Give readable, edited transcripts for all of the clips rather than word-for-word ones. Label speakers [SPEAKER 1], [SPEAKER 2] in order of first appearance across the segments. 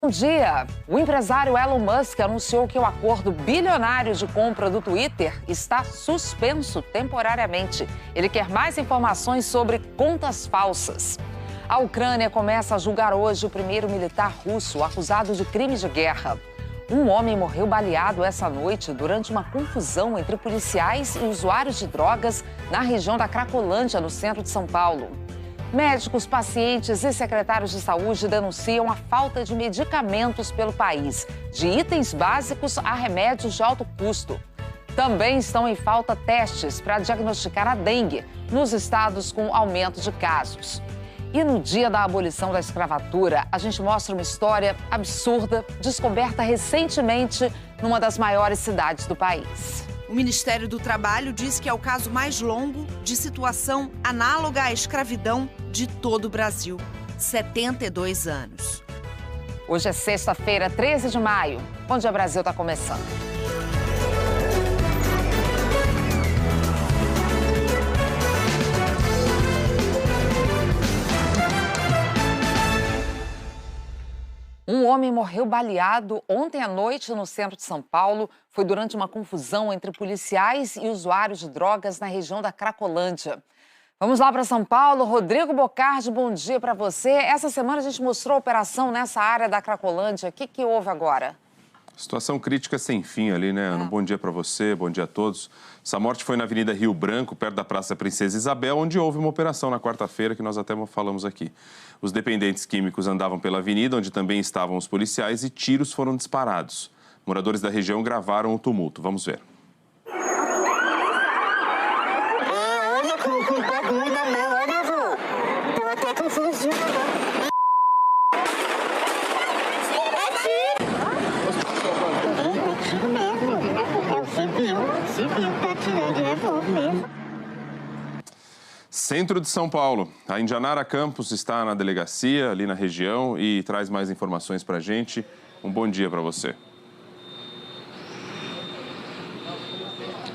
[SPEAKER 1] Bom dia! O empresário Elon Musk anunciou que o acordo bilionário de compra do Twitter está suspenso temporariamente. Ele quer mais informações sobre contas falsas. A Ucrânia começa a julgar hoje o primeiro militar russo acusado de crimes de guerra. Um homem morreu baleado essa noite durante uma confusão entre policiais e usuários de drogas na região da Cracolândia, no centro de São Paulo. Médicos, pacientes e secretários de saúde denunciam a falta de medicamentos pelo país, de itens básicos a remédios de alto custo. Também estão em falta testes para diagnosticar a dengue nos estados com aumento de casos. E no dia da abolição da escravatura, a gente mostra uma história absurda, descoberta recentemente numa das maiores cidades do país.
[SPEAKER 2] O Ministério do Trabalho diz que é o caso mais longo de situação análoga à escravidão de todo o Brasil. 72 anos.
[SPEAKER 1] Hoje é sexta-feira, 13 de maio. Bom Dia Brasil está começando. Um homem morreu baleado ontem à noite no centro de São Paulo. Foi durante uma confusão entre policiais e usuários de drogas na região da Cracolândia. Vamos lá para São Paulo. Rodrigo Bocardi, bom dia para você. Essa semana a gente mostrou a operação nessa área da Cracolândia. O que houve agora?
[SPEAKER 3] Situação crítica sem fim ali, né, Ana? Bom dia para você, bom dia a todos. Essa morte foi na Avenida Rio Branco, perto da Praça Princesa Isabel, onde houve uma operação na quarta-feira que nós até falamos aqui. Os dependentes químicos andavam pela avenida, onde também estavam os policiais, e tiros foram disparados. Moradores da região gravaram o tumulto. Vamos ver.
[SPEAKER 4] Olha com bagulho na mão, olha, avô. Tô até com fuzil na mão. Civil tá atirando de revólver mesmo.
[SPEAKER 3] Centro de São Paulo. A Indianara Campos está na delegacia, ali na região, e traz mais informações pra gente. Um bom dia para você.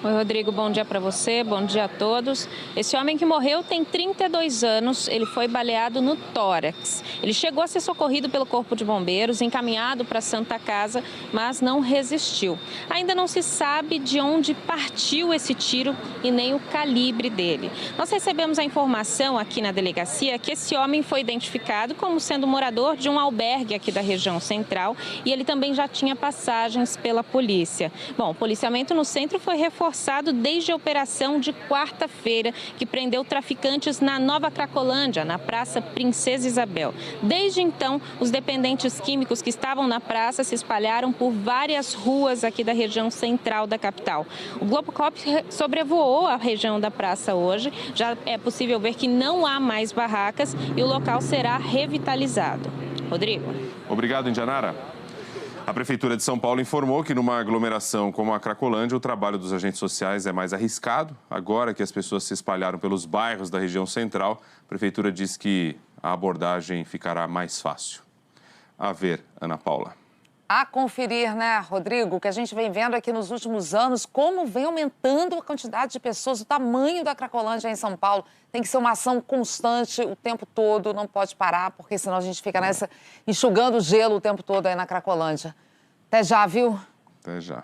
[SPEAKER 5] Oi, Rodrigo, bom dia para você, bom dia a todos. Esse homem que morreu tem 32 anos, ele foi baleado no tórax. Ele chegou a ser socorrido pelo Corpo de Bombeiros, encaminhado para a Santa Casa, mas não resistiu. Ainda não se sabe de onde partiu esse tiro e nem o calibre dele. Nós recebemos a informação aqui na delegacia que esse homem foi identificado como sendo morador de um albergue aqui da região central e ele também já tinha passagens pela polícia. Bom, o policiamento no centro foi reforçado desde a operação de quarta-feira, que prendeu traficantes na Nova Cracolândia, na Praça Princesa Isabel. Desde então, os dependentes químicos que estavam na praça se espalharam por várias ruas aqui da região central da capital. O Globocop sobrevoou a região da praça hoje. Já é possível ver que não há mais barracas e o local será revitalizado. Rodrigo.
[SPEAKER 3] Obrigado, Indianara. A Prefeitura de São Paulo informou que numa aglomeração como a Cracolândia, o trabalho dos agentes sociais é mais arriscado. Agora que as pessoas se espalharam pelos bairros da região central, a Prefeitura diz que a abordagem ficará mais fácil. A ver, Ana Paula.
[SPEAKER 1] A conferir, né, Rodrigo, que a gente vem vendo aqui nos últimos anos, como vem aumentando a quantidade de pessoas, o tamanho da Cracolândia em São Paulo. Tem que ser uma ação constante o tempo todo, não pode parar, porque senão a gente fica nessa, enxugando gelo o tempo todo aí na Cracolândia. Até já, viu?
[SPEAKER 3] Até já.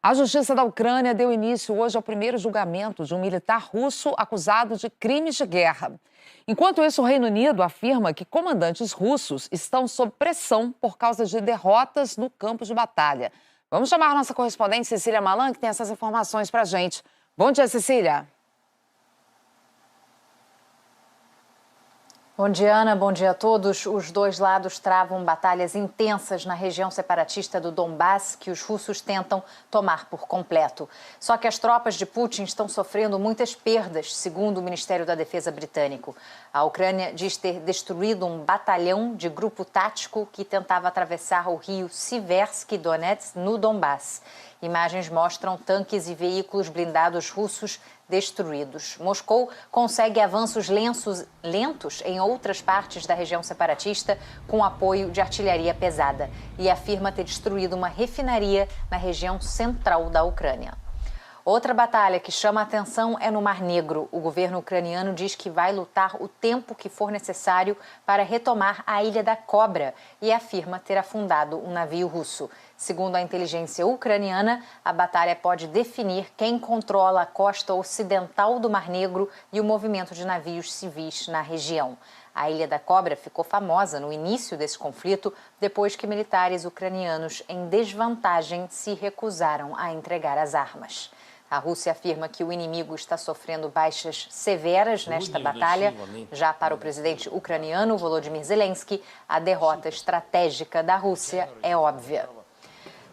[SPEAKER 1] A Justiça da Ucrânia deu início hoje ao primeiro julgamento de um militar russo acusado de crimes de guerra. Enquanto isso, o Reino Unido afirma que comandantes russos estão sob pressão por causa de derrotas no campo de batalha. Vamos chamar a nossa correspondente Cecília Malan, que tem essas informações pra gente. Bom dia, Cecília.
[SPEAKER 6] Bom dia, Ana. Bom dia a todos. Os dois lados travam batalhas intensas na região separatista do Donbass, que os russos tentam tomar por completo. Só que as tropas de Putin estão sofrendo muitas perdas, segundo o Ministério da Defesa britânico. A Ucrânia diz ter destruído um batalhão de grupo tático que tentava atravessar o rio Siversky Donets, no Donbass. Imagens mostram tanques e veículos blindados russos destruídos. Moscou consegue avanços lentos em outras partes da região separatista com apoio de artilharia pesada e afirma ter destruído uma refinaria na região central da Ucrânia. Outra batalha que chama a atenção é no Mar Negro. O governo ucraniano diz que vai lutar o tempo que for necessário para retomar a Ilha da Cobra e afirma ter afundado um navio russo. Segundo a inteligência ucraniana, a batalha pode definir quem controla a costa ocidental do Mar Negro e o movimento de navios civis na região. A Ilha da Cobra ficou famosa no início desse conflito, depois que militares ucranianos em desvantagem se recusaram a entregar as armas. A Rússia afirma que o inimigo está sofrendo baixas severas nesta batalha. Já para o presidente ucraniano Volodymyr Zelensky, a derrota estratégica da Rússia é óbvia.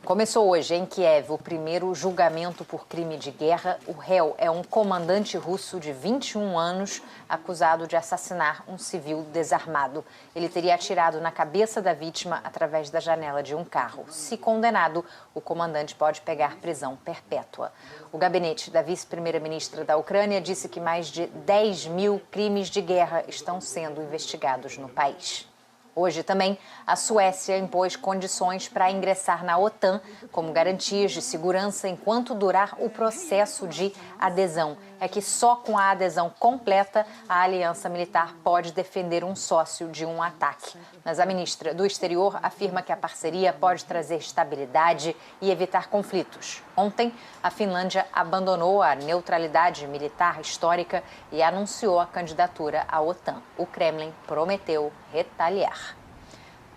[SPEAKER 6] Começou hoje em Kiev o primeiro julgamento por crime de guerra. O réu é um comandante russo de 21 anos, acusado de assassinar um civil desarmado. Ele teria atirado na cabeça da vítima através da janela de um carro. Se condenado, o comandante pode pegar prisão perpétua. O gabinete da vice-primeira-ministra da Ucrânia disse que mais de 10 mil crimes de guerra estão sendo investigados no país. Hoje também, a Suécia impôs condições para ingressar na OTAN, como garantias de segurança enquanto durar o processo de adesão. É que só com a adesão completa, a aliança militar pode defender um sócio de um ataque. Mas a ministra do Exterior afirma que a parceria pode trazer estabilidade e evitar conflitos. Ontem, a Finlândia abandonou a neutralidade militar histórica e anunciou a candidatura à OTAN. O Kremlin prometeu retaliar.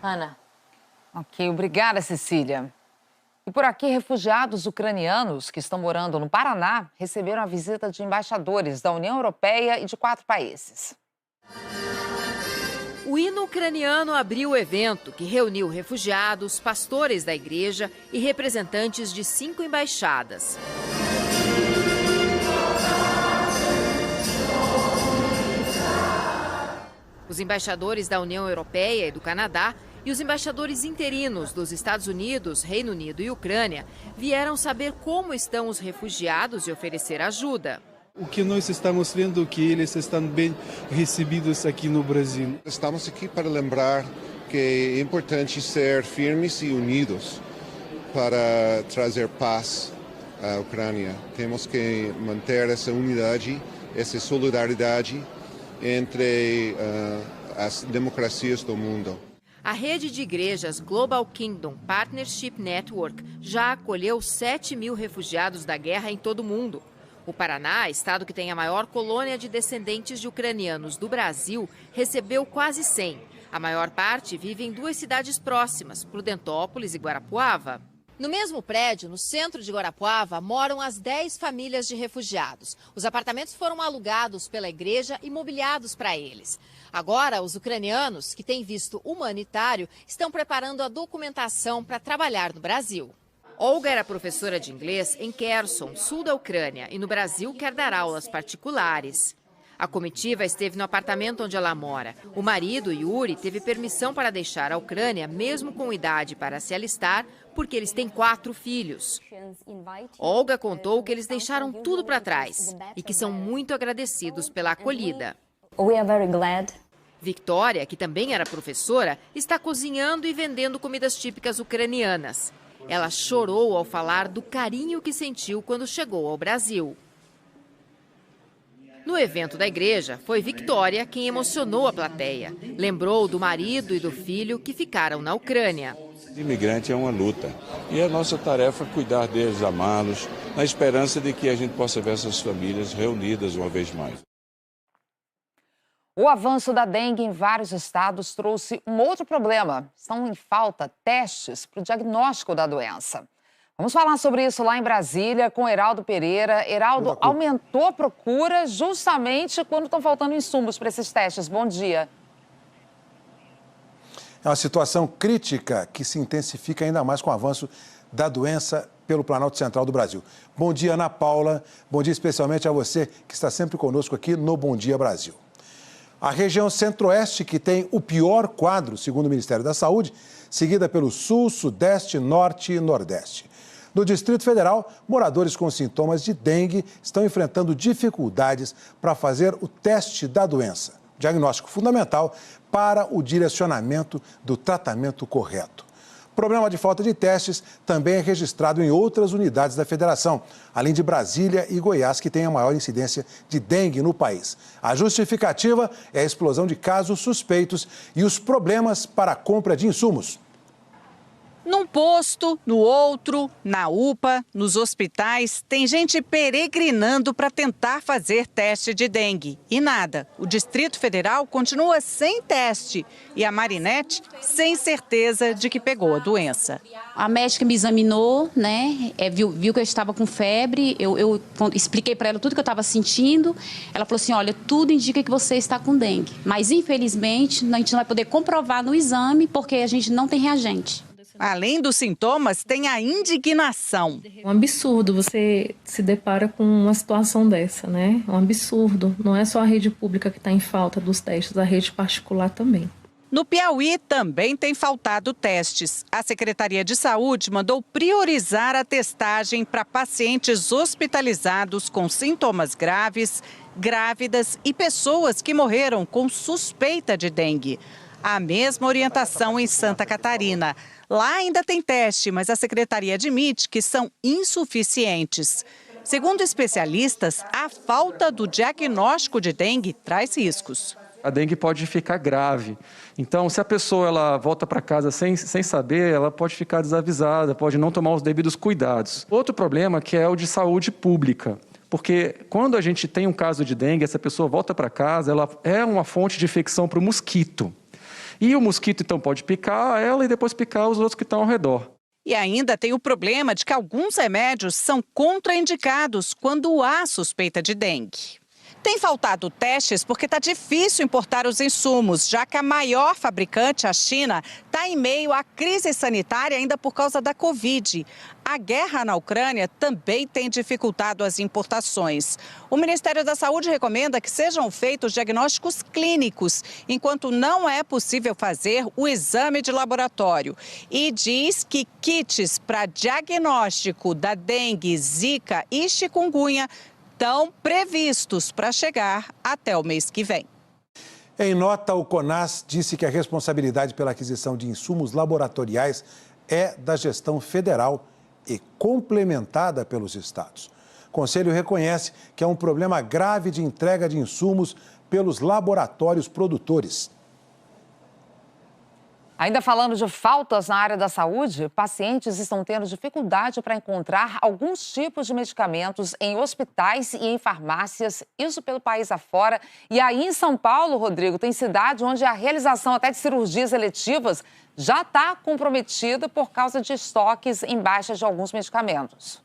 [SPEAKER 6] Ana.
[SPEAKER 1] Ok, obrigada, Cecília. E por aqui, refugiados ucranianos que estão morando no Paraná receberam a visita de embaixadores da União Europeia e de 4 países.
[SPEAKER 7] O hino ucraniano abriu o evento, que reuniu refugiados, pastores da igreja e representantes de 5 embaixadas. Os embaixadores da União Europeia e do Canadá e os embaixadores interinos dos Estados Unidos, Reino Unido e Ucrânia vieram saber como estão os refugiados e oferecer ajuda.
[SPEAKER 8] O que nós estamos vendo é que eles estão bem recebidos aqui no Brasil.
[SPEAKER 9] Estamos aqui para lembrar que é importante ser firmes e unidos para trazer paz à Ucrânia. Temos que manter essa unidade, essa solidariedade entre as democracias do mundo.
[SPEAKER 7] A rede de igrejas Global Kingdom Partnership Network já acolheu 7 mil refugiados da guerra em todo o mundo. O Paraná, estado que tem a maior colônia de descendentes de ucranianos do Brasil, recebeu quase 100. A maior parte vive em 2 cidades próximas, Prudentópolis e Guarapuava. No mesmo prédio, no centro de Guarapuava, moram as 10 famílias de refugiados. Os apartamentos foram alugados pela igreja e mobiliados para eles. Agora, os ucranianos, que têm visto humanitário, estão preparando a documentação para trabalhar no Brasil. Olga era professora de inglês em Kherson, sul da Ucrânia, e no Brasil quer dar aulas particulares. A comitiva esteve no apartamento onde ela mora. O marido, Yuri, teve permissão para deixar a Ucrânia, mesmo com idade para se alistar, porque eles têm 4 filhos. Olga contou que eles deixaram tudo para trás e que são muito agradecidos pela acolhida. Victoria, que também era professora, está cozinhando e vendendo comidas típicas ucranianas. Ela chorou ao falar do carinho que sentiu quando chegou ao Brasil. No evento da igreja, foi Victoria quem emocionou a plateia. Lembrou do marido e do filho que ficaram na Ucrânia.
[SPEAKER 10] Imigrante é uma luta e a nossa tarefa é cuidar deles, amá-los, na esperança de que a gente possa ver essas famílias reunidas uma vez mais.
[SPEAKER 1] O avanço da dengue em vários estados trouxe um outro problema. Estão em falta testes para o diagnóstico da doença. Vamos falar sobre isso lá em Brasília com Heraldo Pereira. Heraldo, aumentou a procura justamente quando estão faltando insumos para esses testes. Bom dia.
[SPEAKER 11] É uma situação crítica que se intensifica ainda mais com o avanço da doença pelo Planalto Central do Brasil. Bom dia, Ana Paula. Bom dia especialmente a você que está sempre conosco aqui no Bom Dia Brasil. A região centro-oeste que tem o pior quadro, segundo o Ministério da Saúde, seguida pelo sul, sudeste, norte e nordeste. No Distrito Federal, moradores com sintomas de dengue estão enfrentando dificuldades para fazer o teste da doença, diagnóstico fundamental para o direcionamento do tratamento correto. Problema de falta de testes também é registrado em outras unidades da federação, além de Brasília e Goiás, que têm a maior incidência de dengue no país. A justificativa é a explosão de casos suspeitos e os problemas para a compra de insumos.
[SPEAKER 12] Num posto, no outro, na UPA, nos hospitais, tem gente peregrinando para tentar fazer teste de dengue. E nada. O Distrito Federal continua sem teste. E a Marinete sem certeza de que pegou a doença.
[SPEAKER 13] A médica me examinou, né? Viu que eu estava com febre. Eu expliquei para ela tudo que eu estava sentindo. Ela falou assim, olha, tudo indica que você está com dengue. Mas, infelizmente, a gente não vai poder comprovar no exame porque a gente não tem reagente.
[SPEAKER 12] Além dos sintomas, tem a indignação.
[SPEAKER 14] É um absurdo você se depara com uma situação dessa, né? É um absurdo. Não é só a rede pública que está em falta dos testes, a rede particular também.
[SPEAKER 12] No Piauí também tem faltado testes. A Secretaria de Saúde mandou priorizar a testagem para pacientes hospitalizados com sintomas graves, grávidas e pessoas que morreram com suspeita de dengue. A mesma orientação em Santa Catarina. Lá ainda tem teste, mas a secretaria admite que são insuficientes. Segundo especialistas, a falta do diagnóstico de dengue traz riscos.
[SPEAKER 15] A dengue pode ficar grave. Então, se a pessoa ela volta para casa sem saber, ela pode ficar desavisada, pode não tomar os devidos cuidados. Outro problema que é o de saúde pública. Porque quando a gente tem um caso de dengue, essa pessoa volta para casa, ela é uma fonte de infecção para o mosquito. E o mosquito, então, pode picar ela e depois picar os outros que estão ao redor.
[SPEAKER 12] E ainda tem o problema de que alguns remédios são contraindicados quando há suspeita de dengue. Tem faltado testes porque está difícil importar os insumos, já que a maior fabricante, a China, está em meio à crise sanitária ainda por causa da Covid. A guerra na Ucrânia também tem dificultado as importações. O Ministério da Saúde recomenda que sejam feitos diagnósticos clínicos, enquanto não é possível fazer o exame de laboratório. E diz que kits para diagnóstico da dengue, zika e chikungunya estão previstos para chegar até o mês que vem.
[SPEAKER 11] Em nota, o CONAS disse que a responsabilidade pela aquisição de insumos laboratoriais é da gestão federal e complementada pelos estados. O Conselho reconhece que é um problema grave de entrega de insumos pelos laboratórios produtores.
[SPEAKER 1] Ainda falando de faltas na área da saúde, pacientes estão tendo dificuldade para encontrar alguns tipos de medicamentos em hospitais e em farmácias, isso pelo país afora. E aí em São Paulo, Rodrigo, tem cidade onde a realização até de cirurgias eletivas já está comprometida por causa de estoques em baixa de alguns medicamentos.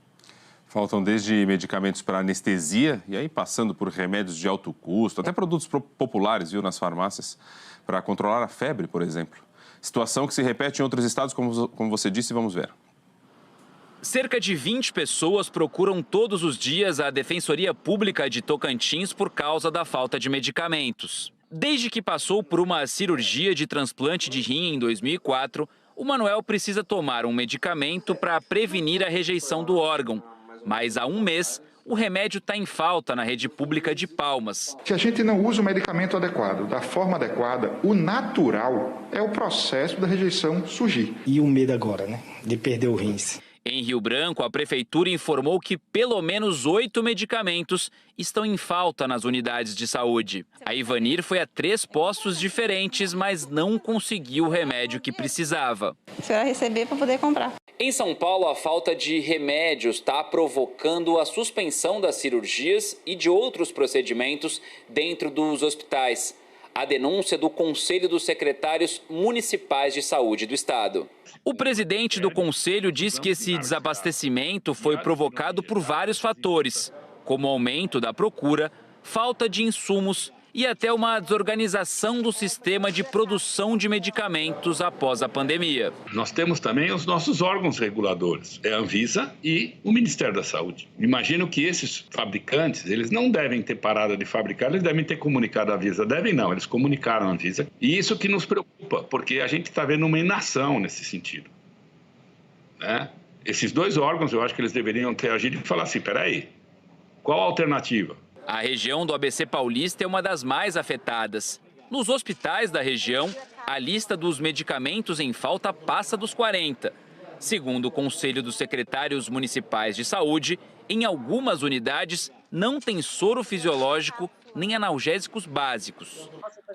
[SPEAKER 3] Faltam desde medicamentos para anestesia e aí passando por remédios de alto custo, até produtos populares, viu, nas farmácias, para controlar a febre, por exemplo. Situação que se repete em outros estados, como você disse, vamos ver.
[SPEAKER 16] Cerca de 20 pessoas procuram todos os dias a Defensoria Pública de Tocantins por causa da falta de medicamentos. Desde que passou por uma cirurgia de transplante de rim em 2004, o Manuel precisa tomar um medicamento para prevenir a rejeição do órgão. Mas há um mês, o remédio está em falta na rede pública de Palmas.
[SPEAKER 17] Se a gente não usa o medicamento adequado, da forma adequada, o natural é o processo da rejeição surgir.
[SPEAKER 18] E o medo agora, né? De perder o rins.
[SPEAKER 16] Em Rio Branco, a prefeitura informou que pelo menos 8 medicamentos estão em falta nas unidades de saúde. A Ivanir foi a 3 postos diferentes, mas não conseguiu o remédio que precisava.
[SPEAKER 19] Você vai receber para poder comprar.
[SPEAKER 16] Em São Paulo, a falta de remédios está provocando a suspensão das cirurgias e de outros procedimentos dentro dos hospitais. A denúncia do Conselho dos Secretários Municipais de Saúde do Estado. O presidente do Conselho diz que esse desabastecimento foi provocado por vários fatores, como aumento da procura, falta de insumos e até uma desorganização do sistema de produção de medicamentos após a pandemia.
[SPEAKER 20] Nós temos também os nossos órgãos reguladores, é a Anvisa e o Ministério da Saúde. Imagino que esses fabricantes, eles não devem ter parado de fabricar, eles devem ter comunicado à Anvisa. Devem não, eles comunicaram à Anvisa. E isso que nos preocupa, porque a gente está vendo uma inação nesse sentido, né? Esses 2 órgãos, eu acho que eles deveriam ter agido e falar assim, peraí, qual a alternativa?
[SPEAKER 16] A região do ABC Paulista é uma das mais afetadas. Nos hospitais da região, a lista dos medicamentos em falta passa dos 40. Segundo o Conselho dos Secretários Municipais de Saúde, em algumas unidades não tem soro fisiológico nem analgésicos básicos.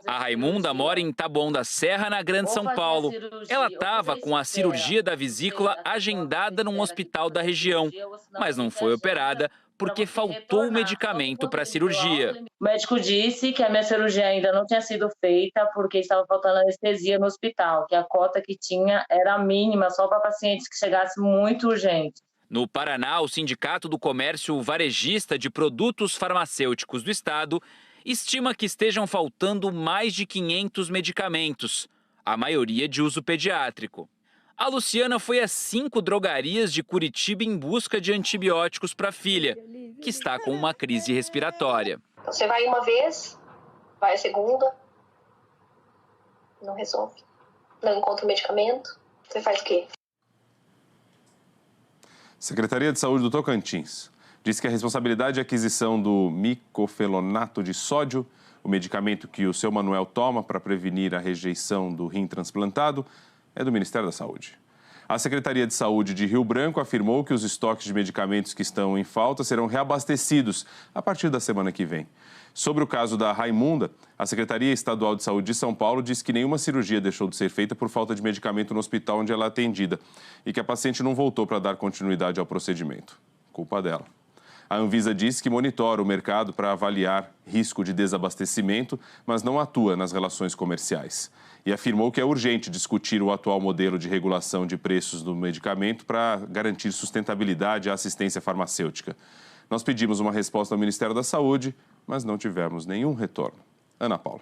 [SPEAKER 16] A Raimunda mora em Taboão da Serra, na Grande São Paulo. Ela estava com a cirurgia da vesícula agendada num hospital da região, mas não foi operada porque faltou o medicamento para a cirurgia.
[SPEAKER 21] O médico disse que a minha cirurgia ainda não tinha sido feita porque estava faltando anestesia no hospital, que a cota que tinha era mínima só para pacientes que chegassem muito urgentes.
[SPEAKER 16] No Paraná, o Sindicato do Comércio Varejista de Produtos Farmacêuticos do Estado estima que estejam faltando mais de 500 medicamentos, a maioria de uso pediátrico. A Luciana foi a 5 drogarias de Curitiba em busca de antibióticos para a filha, que está com uma crise respiratória.
[SPEAKER 22] Você vai uma vez, vai a segunda, não resolve, não encontra o medicamento, você faz o quê?
[SPEAKER 3] Secretaria de Saúde do Tocantins diz que a responsabilidade de aquisição do micofelonato de sódio, o medicamento que o seu Manuel toma para prevenir a rejeição do rim transplantado, é do Ministério da Saúde. A Secretaria de Saúde de Rio Branco afirmou que os estoques de medicamentos que estão em falta serão reabastecidos a partir da semana que vem. Sobre o caso da Raimunda, a Secretaria Estadual de Saúde de São Paulo disse que nenhuma cirurgia deixou de ser feita por falta de medicamento no hospital onde ela é atendida e que a paciente não voltou para dar continuidade ao procedimento. Culpa dela. A Anvisa disse que monitora o mercado para avaliar risco de desabastecimento, mas não atua nas relações comerciais. E afirmou que é urgente discutir o atual modelo de regulação de preços do medicamento para garantir sustentabilidade à assistência farmacêutica. Nós pedimos uma resposta ao Ministério da Saúde, mas não tivemos nenhum retorno. Ana Paula.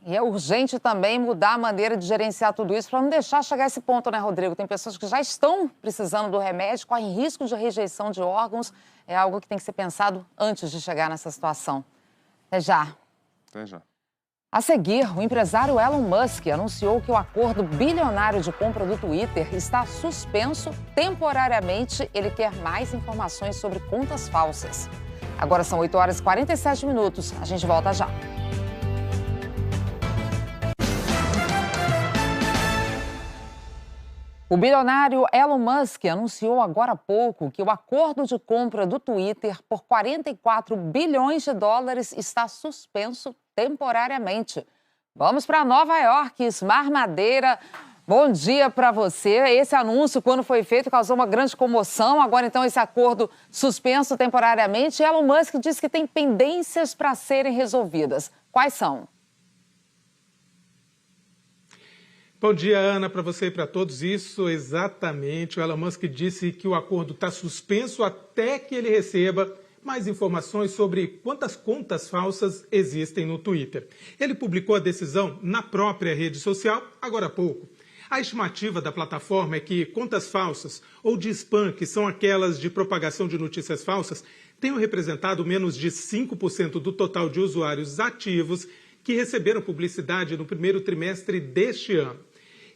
[SPEAKER 1] E é urgente também mudar a maneira de gerenciar tudo isso para não deixar chegar a esse ponto, né, Rodrigo? Tem pessoas que já estão precisando do remédio, correm risco de rejeição de órgãos. É algo que tem que ser pensado antes de chegar nessa situação. Até já.
[SPEAKER 3] Até já.
[SPEAKER 1] A seguir, o empresário Elon Musk anunciou que o acordo bilionário de compra do Twitter está suspenso temporariamente. Ele quer mais informações sobre contas falsas. Agora são 8h47. A gente volta já. O bilionário Elon Musk anunciou agora há pouco que o acordo de compra do Twitter por 44 bilhões de dólares está suspenso temporariamente. Vamos para Nova York, Ismar Madeira. Bom dia para você. Esse anúncio, quando foi feito, causou uma grande comoção. Agora, então, esse acordo suspenso temporariamente. Elon Musk diz que tem pendências para serem resolvidas. Quais são?
[SPEAKER 23] Bom dia, Ana, para você e para todos. Isso, exatamente. O Elon Musk disse que o acordo está suspenso até que ele receba mais informações sobre quantas contas falsas existem no Twitter. Ele publicou a decisão na própria rede social agora há pouco. A estimativa da plataforma é que contas falsas ou de spam, que são aquelas de propagação de notícias falsas, tenham representado menos de 5% do total de usuários ativos que receberam publicidade no primeiro trimestre deste ano.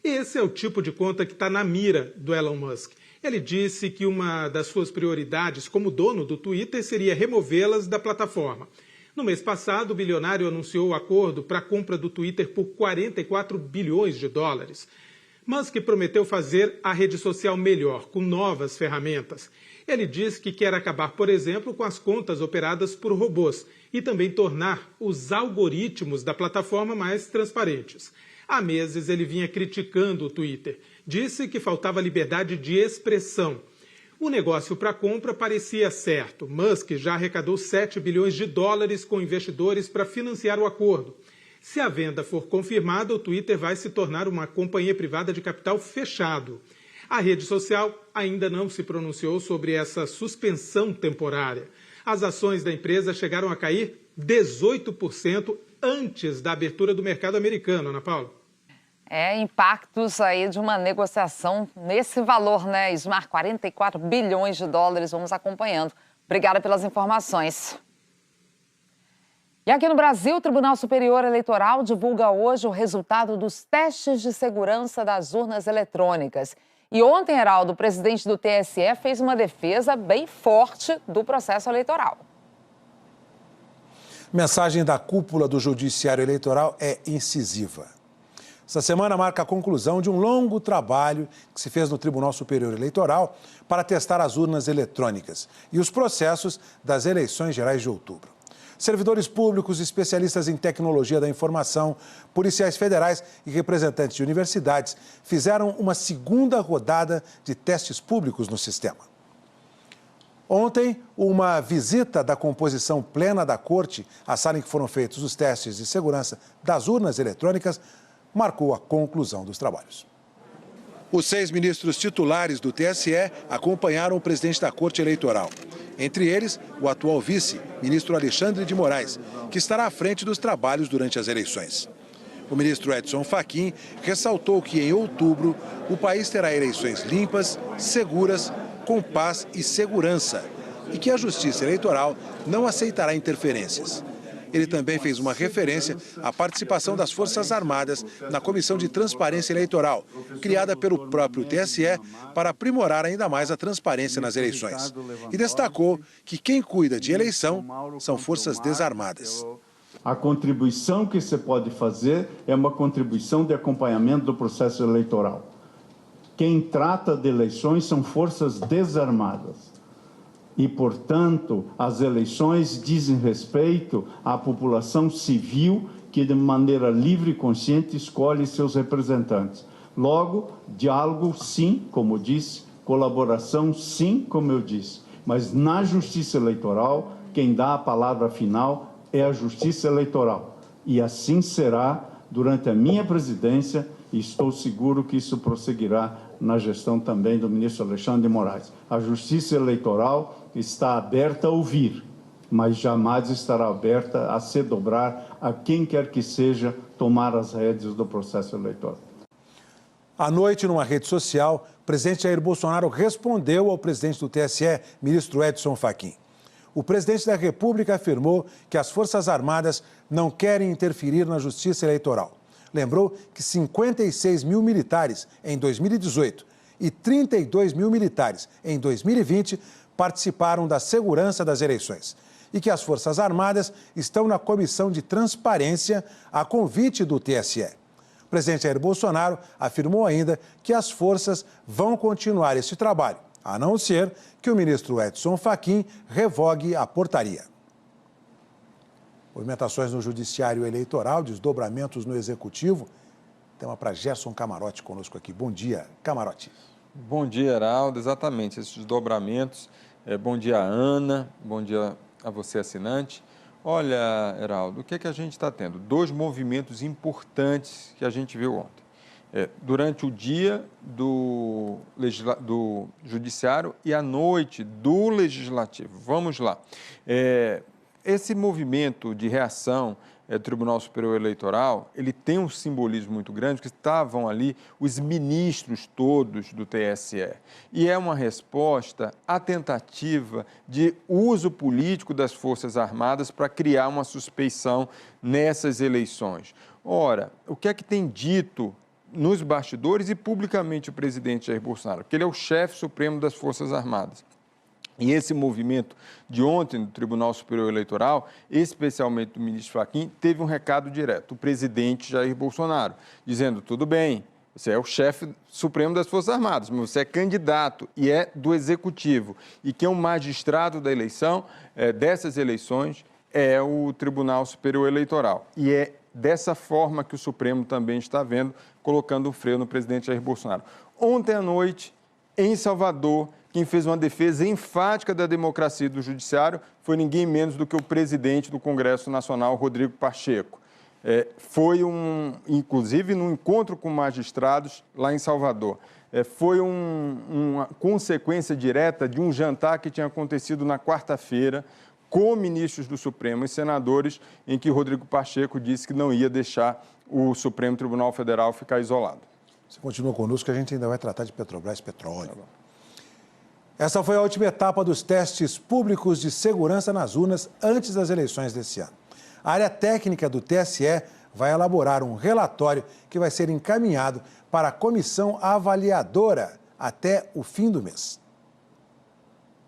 [SPEAKER 23] Esse é o tipo de conta que está na mira do Elon Musk. Ele disse que uma das suas prioridades como dono do Twitter seria removê-las da plataforma. No mês passado, o bilionário anunciou o acordo para a compra do Twitter por 44 bilhões de dólares. Musk prometeu fazer a rede social melhor, com novas ferramentas. Ele disse que quer acabar, por exemplo, com as contas operadas por robôs e também tornar os algoritmos da plataforma mais transparentes. Há meses ele vinha criticando o Twitter. Disse que faltava liberdade de expressão. O negócio para a compra parecia certo. Musk já arrecadou 7 bilhões de dólares com investidores para financiar o acordo. Se a venda for confirmada, o Twitter vai se tornar uma companhia privada de capital fechado. A rede social ainda não se pronunciou sobre essa suspensão temporária. As ações da empresa chegaram a cair 18% antes da abertura do mercado americano, Ana Paula.
[SPEAKER 1] Impactos aí de uma negociação nesse valor, né, Ismar? 44 bilhões de dólares, vamos acompanhando. Obrigada pelas informações. E aqui no Brasil, o Tribunal Superior Eleitoral divulga hoje o resultado dos testes de segurança das urnas eletrônicas. E ontem, Heraldo, o presidente do TSE fez uma defesa bem forte do processo eleitoral. Mensagem da cúpula do Judiciário Eleitoral é incisiva.
[SPEAKER 11] Essa semana marca a conclusão de um longo trabalho que se fez no Tribunal Superior Eleitoral para testar as urnas eletrônicas e os processos das eleições gerais de outubro. Servidores públicos, especialistas em tecnologia da informação, policiais federais e representantes de universidades fizeram uma segunda rodada de testes públicos no sistema. Ontem, uma visita da composição plena da Corte à sala em que foram feitos os testes de segurança das urnas eletrônicas marcou a conclusão dos trabalhos. Os 6 ministros titulares do TSE acompanharam o presidente da Corte Eleitoral. Entre eles, o atual vice, ministro Alexandre de Moraes, que estará à frente dos trabalhos durante as eleições. O ministro Edson Fachin ressaltou que, em outubro, o país terá eleições limpas, seguras, com paz e segurança, e que a Justiça Eleitoral não aceitará interferências. Ele também fez uma referência à participação das Forças Armadas na Comissão de Transparência Eleitoral, criada pelo próprio TSE para aprimorar ainda mais a transparência nas eleições. E destacou que quem cuida de eleição são forças desarmadas.
[SPEAKER 2] A contribuição que se pode fazer é uma contribuição de acompanhamento do processo eleitoral. Quem trata de eleições são forças desarmadas. E, portanto, as eleições dizem respeito à população civil que, de maneira livre e consciente, escolhe seus representantes. Logo, diálogo, sim, como disse, colaboração, sim, como eu disse. Mas, na Justiça Eleitoral, quem dá a palavra final é a Justiça Eleitoral. E assim será durante a minha presidência, e estou seguro que isso prosseguirá na gestão também do ministro Alexandre de Moraes. A Justiça Eleitoral está aberta a ouvir, mas jamais estará aberta a se dobrar a quem quer que seja tomar as rédeas do processo eleitoral.
[SPEAKER 11] À noite, numa rede social, o presidente Jair Bolsonaro respondeu ao presidente do TSE, ministro Edson Fachin. O presidente da República afirmou que as Forças Armadas não querem interferir na Justiça Eleitoral. Lembrou que 56 mil militares em 2018 e 32 mil militares em 2020 participaram da segurança das eleições e que as Forças Armadas estão na Comissão de Transparência a convite do TSE. O presidente Jair Bolsonaro afirmou ainda que as forças vão continuar esse trabalho, a não ser que o ministro Edson Fachin revogue a portaria. Movimentações no Judiciário Eleitoral, desdobramentos no Executivo. Tema para Gerson Camarote conosco aqui. Bom dia, Camarote.
[SPEAKER 4] Bom dia, Heraldo. Exatamente, esses desdobramentos. Bom dia, Ana. Bom dia a você, assinante. Olha, Heraldo, o que é que a gente está tendo? 2 movimentos importantes que a gente viu ontem. Durante o dia do Judiciário e à noite do Legislativo. Vamos lá. Esse movimento de reação do Tribunal Superior Eleitoral, ele tem um simbolismo muito grande, porque estavam ali os ministros todos do TSE. E é uma resposta à tentativa de uso político das Forças Armadas para criar uma suspeição nessas eleições. Ora, o que é que tem dito nos bastidores e publicamente o presidente Jair Bolsonaro? Que ele é o chefe supremo das Forças Armadas. E esse movimento de ontem no Tribunal Superior Eleitoral, especialmente do ministro Fachin, teve um recado direto do presidente Jair Bolsonaro, dizendo, tudo bem, você é o chefe supremo das Forças Armadas, mas você é candidato e é do Executivo. E quem é o magistrado da eleição, dessas eleições, é o Tribunal Superior Eleitoral. E é dessa forma que o Supremo também está vendo, colocando um freio no presidente Jair Bolsonaro. Ontem à noite, em Salvador, quem fez uma defesa enfática da democracia e do judiciário foi ninguém menos do que o presidente do Congresso Nacional, Rodrigo Pacheco. Foi inclusive, num encontro com magistrados lá em Salvador. Foi uma consequência direta de um jantar que tinha acontecido na quarta-feira com ministros do Supremo e senadores, em que Rodrigo Pacheco disse que não ia deixar o Supremo Tribunal Federal ficar isolado.
[SPEAKER 11] Você continua conosco, que a gente ainda vai tratar de Petrobras e petróleo. Essa foi a última etapa dos testes públicos de segurança nas urnas antes das eleições desse ano. A área técnica do TSE vai elaborar um relatório que vai ser encaminhado para a comissão avaliadora até o fim do mês.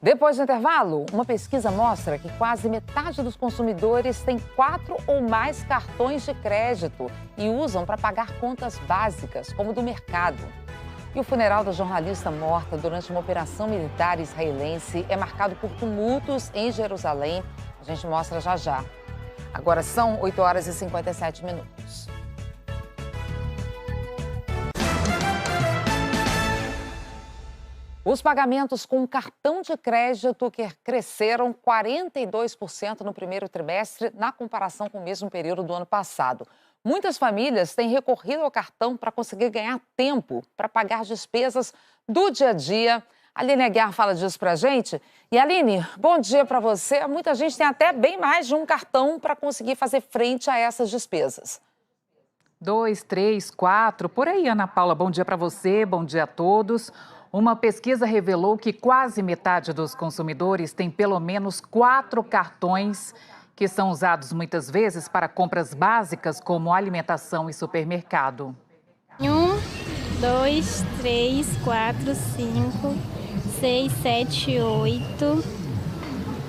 [SPEAKER 1] Depois do intervalo, uma pesquisa mostra que quase metade dos consumidores tem 4 ou mais cartões de crédito e usam para pagar contas básicas, como do mercado. E o funeral da jornalista morta durante uma operação militar israelense é marcado por tumultos em Jerusalém. A gente mostra já já. Agora são 8 horas e 57 minutos. Os pagamentos com cartão de crédito que cresceram 42% no primeiro trimestre na comparação com o mesmo período do ano passado. Muitas famílias têm recorrido ao cartão para conseguir ganhar tempo para pagar despesas do dia a dia. A Aline Aguiar fala disso para a gente. E Aline, bom dia para você. Muita gente tem até bem mais de um cartão para conseguir fazer frente a essas despesas.
[SPEAKER 5] 2, 3, 4, por aí, Ana Paula. Bom dia para você, bom dia a todos. Uma pesquisa revelou que quase metade dos consumidores tem pelo menos 4 cartões que são usados muitas vezes para compras básicas como alimentação e supermercado.
[SPEAKER 6] 1, 2, 3, 4, 5, 6, 7, 8,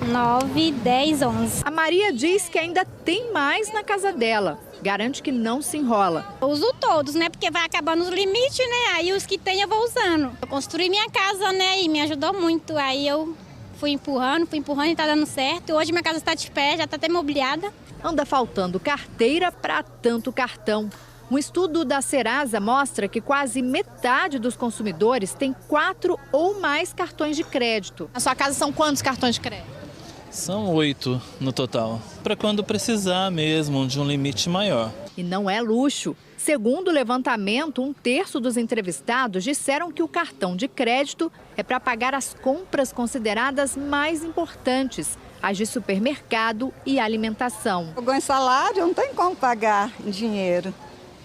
[SPEAKER 6] 9, 10, 11.
[SPEAKER 8] A Maria diz que ainda tem mais na casa dela. Garante que não se enrola.
[SPEAKER 6] Eu uso todos, né? Porque vai acabando os limites, né? Aí os que tem eu vou usando. Eu construí minha casa, né? E me ajudou muito. Aí eu fui empurrando e tá dando certo. Hoje minha casa está de pé, já está até mobiliada.
[SPEAKER 8] Anda faltando carteira para tanto cartão. Um estudo da Serasa mostra que quase metade dos consumidores tem 4 ou mais cartões de crédito.
[SPEAKER 24] Na sua casa são quantos cartões de crédito?
[SPEAKER 25] São 8 no total, para quando precisar mesmo de um limite maior.
[SPEAKER 8] E não é luxo. Segundo o levantamento, 1/3 dos entrevistados disseram que o cartão de crédito é para pagar as compras consideradas mais importantes, as de supermercado e alimentação.
[SPEAKER 26] Eu ganho salário, não tem como pagar em dinheiro.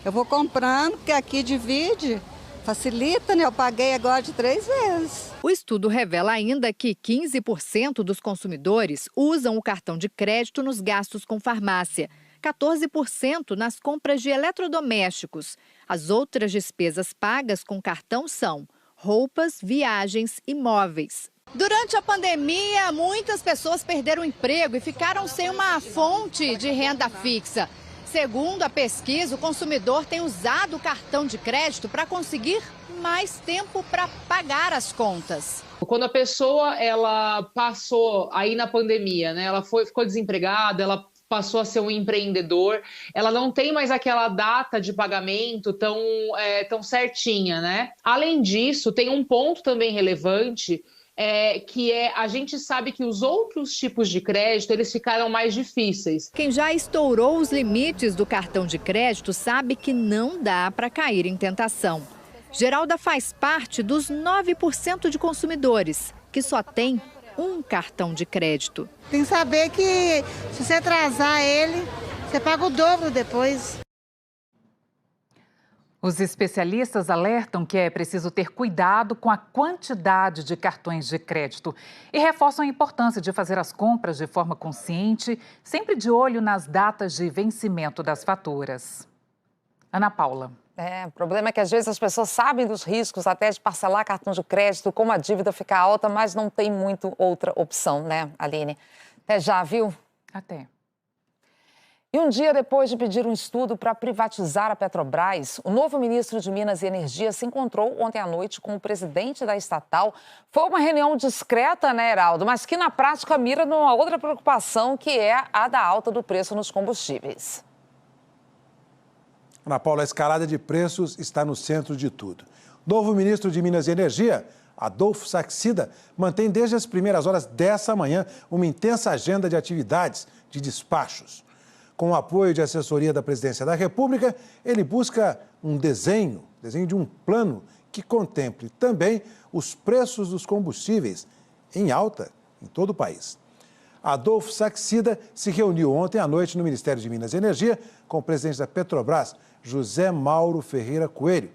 [SPEAKER 26] Eu vou comprando, porque aqui divide. Facilita, né? Eu paguei agora de 3 vezes.
[SPEAKER 8] O estudo revela ainda que 15% dos consumidores usam o cartão de crédito nos gastos com farmácia, 14% nas compras de eletrodomésticos. As outras despesas pagas com cartão são roupas, viagens e móveis. Durante a pandemia, muitas pessoas perderam o emprego e ficaram sem uma fonte de renda fixa. Segundo a pesquisa, o consumidor tem usado o cartão de crédito para conseguir mais tempo para pagar as contas.
[SPEAKER 27] Quando a pessoa ela passou aí na pandemia, né, ela ficou desempregada, ela passou a ser um empreendedor, ela não tem mais aquela data de pagamento tão certinha, né? Além disso, tem um ponto também relevante, que a gente sabe que os outros tipos de crédito, eles ficaram mais difíceis.
[SPEAKER 8] Quem já estourou os limites do cartão de crédito sabe que não dá para cair em tentação. Geralda faz parte dos 9% de consumidores que só tem um cartão de crédito.
[SPEAKER 28] Tem que saber que se você atrasar ele, você paga o dobro depois.
[SPEAKER 5] Os especialistas alertam que é preciso ter cuidado com a quantidade de cartões de crédito e reforçam a importância de fazer as compras de forma consciente, sempre de olho nas datas de vencimento das faturas. Ana Paula.
[SPEAKER 1] O problema é que às vezes as pessoas sabem dos riscos até de parcelar cartão de crédito, como a dívida fica alta, mas não tem muito outra opção, né, Aline? Até já, viu?
[SPEAKER 5] Até.
[SPEAKER 1] E um dia depois de pedir um estudo para privatizar a Petrobras, o novo ministro de Minas e Energia se encontrou ontem à noite com o presidente da estatal. Foi uma reunião discreta, né, Heraldo? Mas que na prática mira numa outra preocupação, que é a da alta do preço nos combustíveis.
[SPEAKER 11] Ana Paula, a escalada de preços está no centro de tudo. Novo ministro de Minas e Energia, Adolfo Saxida, mantém desde as primeiras horas dessa manhã uma intensa agenda de atividades, de despachos. Com o apoio de assessoria da Presidência da República, ele busca um desenho de um plano que contemple também os preços dos combustíveis em alta em todo o país. Adolfo Saxida se reuniu ontem à noite no Ministério de Minas e Energia com o presidente da Petrobras, José Mauro Ferreira Coelho,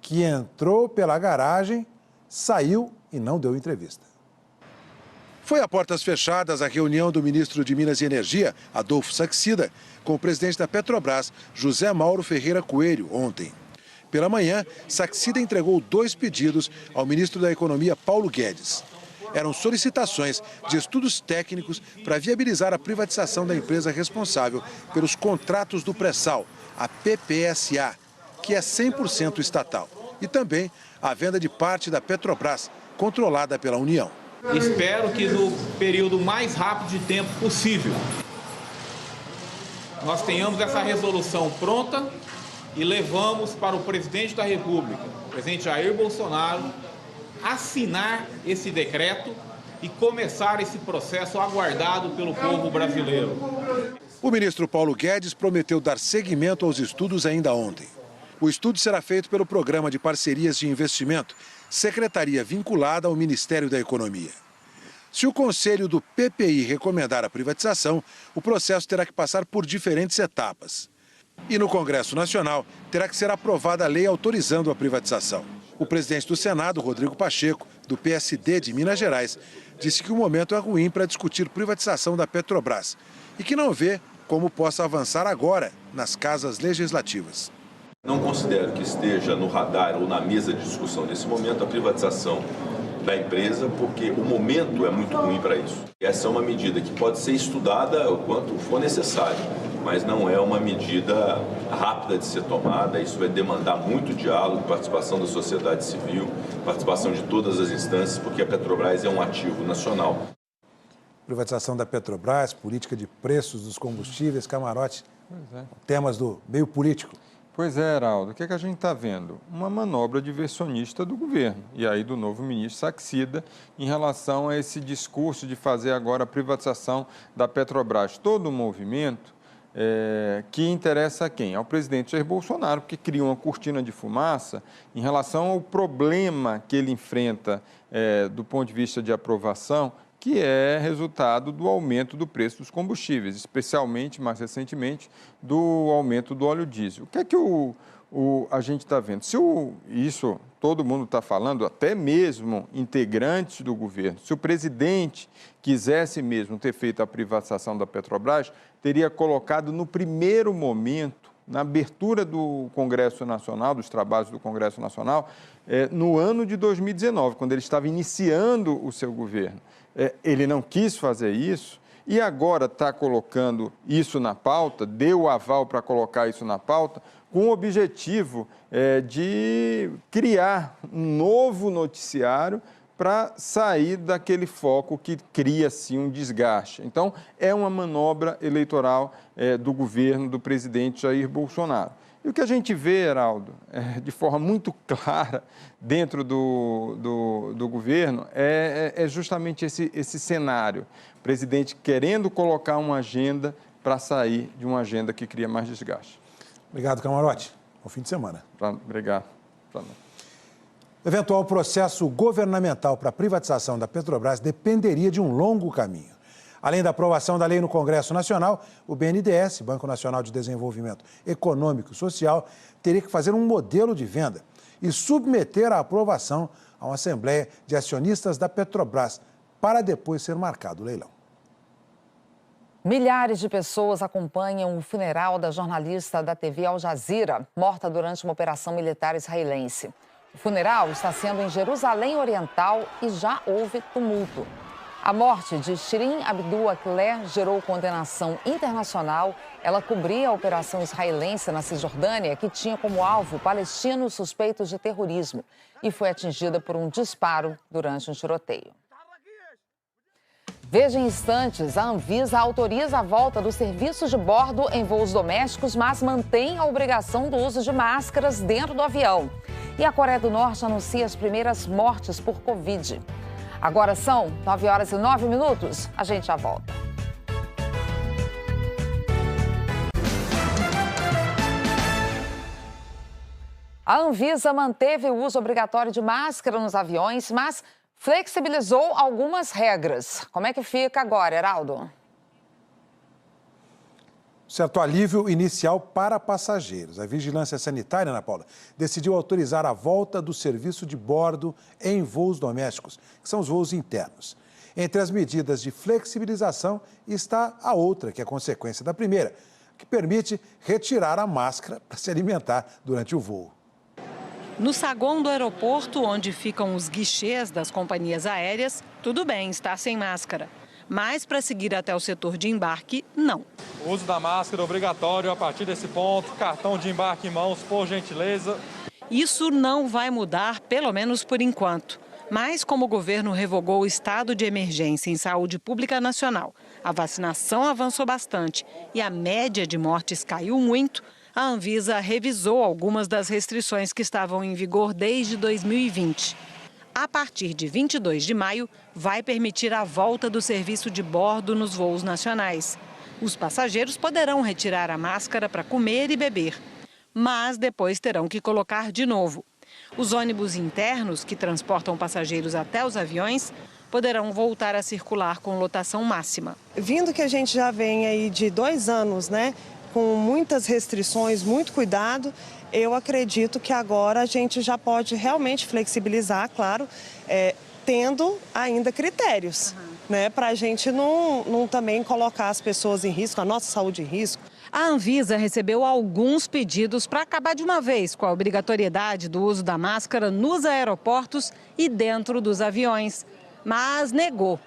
[SPEAKER 11] que entrou pela garagem, saiu e não deu entrevista. Foi a portas fechadas a reunião do ministro de Minas e Energia, Adolfo Saxida, com o presidente da Petrobras, José Mauro Ferreira Coelho, ontem. Pela manhã, Saxida entregou 2 pedidos ao ministro da Economia, Paulo Guedes. eram solicitações de estudos técnicos para viabilizar a privatização da empresa responsável pelos contratos do pré-sal, a PPSA, que é 100% estatal, e também a venda de parte da Petrobras, controlada pela União.
[SPEAKER 7] Espero que no período mais rápido de tempo possível nós tenhamos essa resolução pronta e levamos para o presidente da República, o presidente Jair Bolsonaro, assinar esse decreto e começar esse processo aguardado pelo povo brasileiro.
[SPEAKER 11] O ministro Paulo Guedes prometeu dar seguimento aos estudos ainda ontem. O estudo será feito pelo Programa de Parcerias de Investimento, secretaria vinculada ao Ministério da Economia. Se o Conselho do PPI recomendar a privatização, o processo terá que passar por diferentes etapas. E no Congresso Nacional, terá que ser aprovada a lei autorizando a privatização. O presidente do Senado, Rodrigo Pacheco, do PSD de Minas Gerais, disse que o momento é ruim para discutir privatização da Petrobras e que não vê como possa avançar agora nas casas legislativas.
[SPEAKER 9] Não considero que esteja no radar ou na mesa de discussão nesse momento a privatização da empresa, porque o momento é muito ruim para isso. Essa é uma medida que pode ser estudada o quanto for necessário, mas não é uma medida rápida de ser tomada. Isso vai demandar muito diálogo, participação da sociedade civil, participação de todas as instâncias, porque a Petrobras é um ativo nacional.
[SPEAKER 11] Privatização da Petrobras, política de preços dos combustíveis, camarote, temas do meio político.
[SPEAKER 4] Pois é, Heraldo, o que a gente está vendo? Uma manobra diversionista do governo, e aí do novo ministro Saxida, em relação a esse discurso de fazer agora a privatização da Petrobras. Todo o movimento que interessa a quem? Ao presidente Jair Bolsonaro, que cria uma cortina de fumaça em relação ao problema que ele enfrenta do ponto de vista de aprovação, que é resultado do aumento do preço dos combustíveis, especialmente, mais recentemente, do aumento do óleo diesel. O que é que a gente está vendo? Isso todo mundo está falando, até mesmo integrantes do governo, se o presidente quisesse mesmo ter feito a privatização da Petrobras, teria colocado no primeiro momento, na abertura do Congresso Nacional, dos trabalhos do Congresso Nacional, no ano de 2019, quando ele estava iniciando o seu governo. Ele não quis fazer isso e agora está colocando isso na pauta, deu o aval para colocar isso na pauta, com o objetivo de criar um novo noticiário para sair daquele foco que cria, sim, um desgaste. Então, é uma manobra eleitoral do governo do presidente Jair Bolsonaro. E o que a gente vê, Heraldo, de forma muito clara dentro do governo, é justamente esse cenário. O presidente querendo colocar uma agenda para sair de uma agenda que cria mais desgaste.
[SPEAKER 11] Obrigado, Camarote. Bom fim de semana.
[SPEAKER 4] Obrigado.
[SPEAKER 11] O eventual processo governamental para a privatização da Petrobras dependeria de um longo caminho. Além da aprovação da lei no Congresso Nacional, o BNDES, Banco Nacional de Desenvolvimento Econômico e Social, teria que fazer um modelo de venda e submeter a aprovação a uma Assembleia de Acionistas da Petrobras, para depois ser marcado o leilão.
[SPEAKER 1] Milhares de pessoas acompanham o funeral da jornalista da TV Al Jazeera, morta durante uma operação militar israelense. O funeral está sendo em Jerusalém Oriental e já houve tumulto. A morte de Shirin Abu Akleh gerou condenação internacional. Ela cobria a operação israelense na Cisjordânia, que tinha como alvo palestinos suspeitos de terrorismo, e foi atingida por um disparo durante um tiroteio. Veja em instantes, a Anvisa autoriza a volta dos serviços de bordo em voos domésticos, mas mantém a obrigação do uso de máscaras dentro do avião. E a Coreia do Norte anuncia as primeiras mortes por Covid. Agora são 9h09. A gente já volta. A Anvisa manteve o uso obrigatório de máscara nos aviões, mas flexibilizou algumas regras. Como é que fica agora, Heraldo?
[SPEAKER 11] Certo alívio inicial para passageiros. A Vigilância Sanitária, Ana Paula, decidiu autorizar a volta do serviço de bordo em voos domésticos, que são os voos internos. Entre as medidas de flexibilização está a outra, que é consequência da primeira, que permite retirar a máscara para se alimentar durante o voo.
[SPEAKER 10] No saguão do aeroporto, onde ficam os guichês das companhias aéreas, tudo bem estar sem máscara. Mas para seguir até o setor de embarque, não.
[SPEAKER 12] O uso da máscara é obrigatório a partir desse ponto, cartão de embarque em mãos, por gentileza.
[SPEAKER 10] Isso não vai mudar, pelo menos por enquanto. Mas como o governo revogou o estado de emergência em saúde pública nacional, a vacinação avançou bastante e a média de mortes caiu muito, a Anvisa revisou algumas das restrições que estavam em vigor desde 2020. A partir de 22 de maio, vai permitir a volta do serviço de bordo nos voos nacionais. Os passageiros poderão retirar a máscara para comer e beber, mas depois terão que colocar de novo. Os ônibus internos, que transportam passageiros até os aviões, poderão voltar a circular com lotação máxima.
[SPEAKER 13] Vindo que a gente já vem aí de 2 anos, né, com muitas restrições, muito cuidado, eu acredito que agora a gente já pode realmente flexibilizar, claro, tendo ainda critérios, né, para a gente não também colocar as pessoas em risco, a nossa saúde em risco.
[SPEAKER 10] A Anvisa recebeu alguns pedidos para acabar de uma vez com a obrigatoriedade do uso da máscara nos aeroportos e dentro dos aviões, mas negou.